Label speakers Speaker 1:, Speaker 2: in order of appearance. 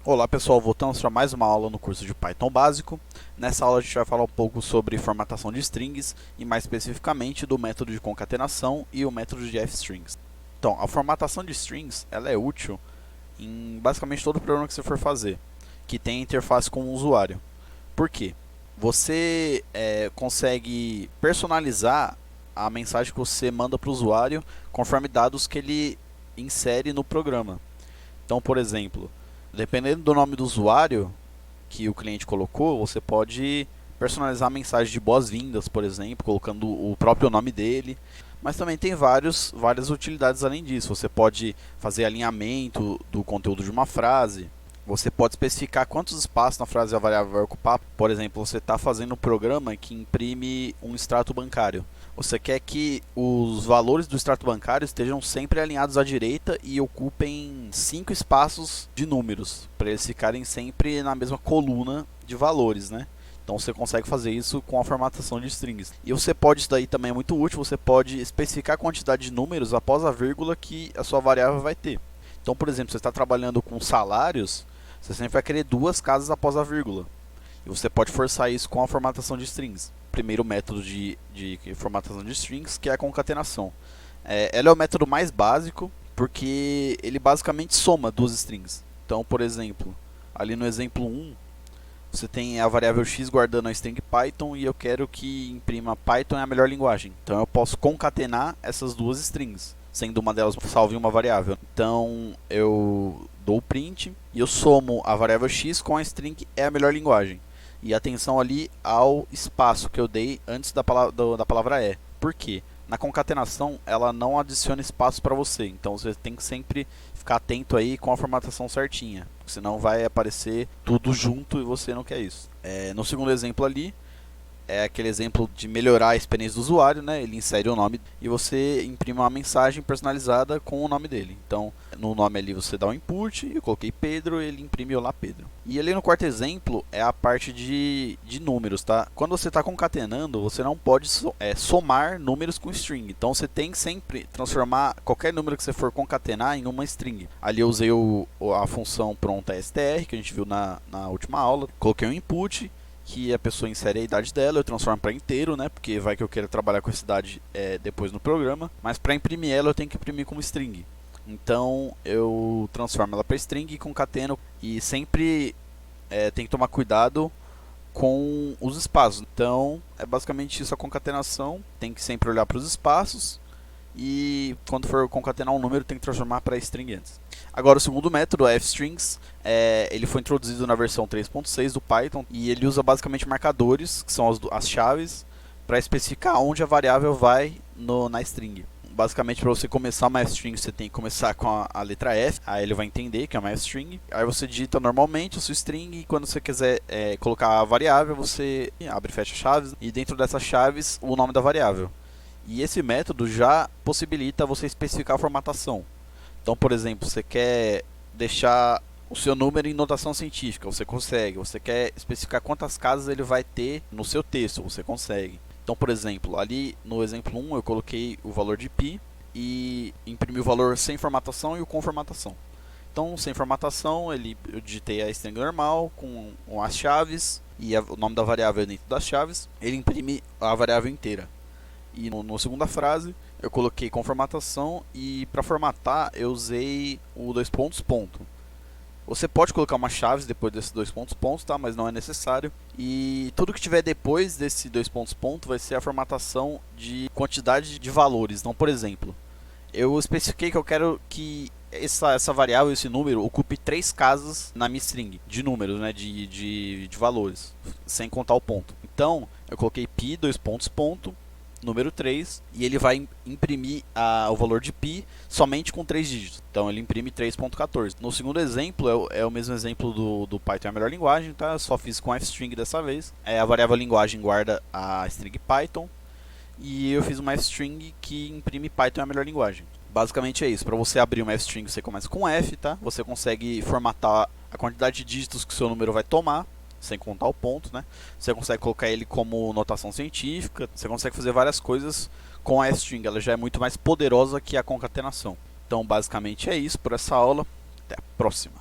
Speaker 1: Olá pessoal, voltamos para mais uma aula no curso de Python básico. Nessa aula a gente vai falar um pouco sobre formatação de strings e mais especificamente do método de concatenação e o método de fstrings. Então, a formatação de strings ela é útil em basicamente todo programa que você for fazer, que tem interface com o usuário. Por quê? Você consegue personalizar a mensagem que você manda para o usuário conforme dados que ele insere no programa. Então, por exemplo, dependendo do nome do usuário que o cliente colocou, você pode personalizar a mensagem de boas-vindas, por exemplo, colocando o próprio nome dele. Mas também tem várias utilidades além disso. Você pode fazer alinhamento do conteúdo de uma frase. Você pode especificar quantos espaços na frase a variável vai ocupar. Por exemplo, você está fazendo um programa que imprime um extrato bancário. Você quer que os valores do extrato bancário estejam sempre alinhados à direita e ocupem 5 espaços de números, para eles ficarem sempre na mesma coluna de valores, né? Então você consegue fazer isso com a formatação de strings. E você pode, isso daí também é muito útil, você pode especificar a quantidade de números após a vírgula que a sua variável vai ter. Então, por exemplo, você está trabalhando com salários, você sempre vai querer duas casas após a vírgula. E você pode forçar isso com a formatação de strings. Primeiro método de formatação de strings, que é a concatenação. Ela é o método mais básico, porque ele basicamente soma duas strings. Então, por exemplo, ali no exemplo 1, você tem a variável x guardando a string Python e eu quero que imprima Python é a melhor linguagem. Então eu posso concatenar essas duas strings, sendo uma delas salva em uma variável. Então eu dou o print e eu somo a variável x com a string é a melhor linguagem. E atenção ali ao espaço que eu dei antes da palavra é. Por quê? Na concatenação ela não adiciona espaço para você, então você tem que sempre ficar atento aí com a formatação certinha, senão vai aparecer tudo junto e você não quer isso. No segundo exemplo ali, é aquele exemplo de melhorar a experiência do usuário, né? Ele insere o nome e você imprime uma mensagem personalizada com o nome dele. Então, no nome ali você dá o input, eu coloquei Pedro, ele imprime Olá Pedro. E ali no quarto exemplo é a parte de números, tá? Quando você está concatenando, você não pode somar números com string. Então, você tem que sempre transformar qualquer número que você for concatenar em uma string. Ali eu usei a função pronta str, que a gente viu na última aula. Coloquei um input, que a pessoa insere a idade dela, eu transformo para inteiro, né? Porque vai que eu quero trabalhar com essa idade depois no programa. Mas para imprimir ela, eu tenho que imprimir como string. Então eu transformo ela para string e concateno. E sempre tem que tomar cuidado com os espaços. Então é basicamente isso a concatenação. Tem que sempre olhar para os espaços. E quando for concatenar um número, tem que transformar para string antes. Agora, o segundo método, fstrings, ele foi introduzido na versão 3.6 do Python e ele usa basicamente marcadores, que são as chaves, para especificar onde a variável vai na string. Basicamente, para você começar uma string, você tem que começar com a letra F, aí ele vai entender que é uma string. Aí você digita normalmente a sua string e quando você quiser colocar a variável, você abre e fecha chaves e dentro dessas chaves o nome da variável. E esse método já possibilita você especificar a formatação. Então, por exemplo, você quer deixar o seu número em notação científica, você consegue. Você quer especificar quantas casas ele vai ter no seu texto, você consegue. Então, por exemplo, ali no exemplo 1 eu coloquei o valor de π e imprimi o valor sem formatação e o com formatação. Então, sem formatação, eu digitei a string normal com as chaves e o nome da variável dentro das chaves. Ele imprime a variável inteira. E na segunda frase eu coloquei com formatação e para formatar eu usei o dois pontos ponto. Você pode colocar uma chave depois desses dois pontos pontos, tá? Mas não é necessário. E tudo que tiver depois desse dois pontos ponto vai ser a formatação de quantidade de valores. Então, por exemplo, eu especifiquei que eu quero que essa variável, esse número, ocupe 3 casas na minha string de números, né, de valores, sem contar o ponto. Então, eu coloquei pi, dois pontos, ponto, número 3 e ele vai imprimir o valor de π somente com 3 dígitos. Então ele imprime 3.14. No segundo exemplo, é o mesmo exemplo do Python é a melhor linguagem, tá? Só fiz com fstring dessa vez. A variável linguagem guarda a string Python e eu fiz uma fstring que imprime Python é a melhor linguagem. Basicamente é isso. Para você abrir uma fstring, você começa com F, tá? Você consegue formatar a quantidade de dígitos que o seu número vai tomar, sem contar o ponto, né? Você consegue colocar ele como notação científica, você consegue fazer várias coisas com a string, ela já é muito mais poderosa que a concatenação. Então, basicamente é isso por essa aula. Até a próxima.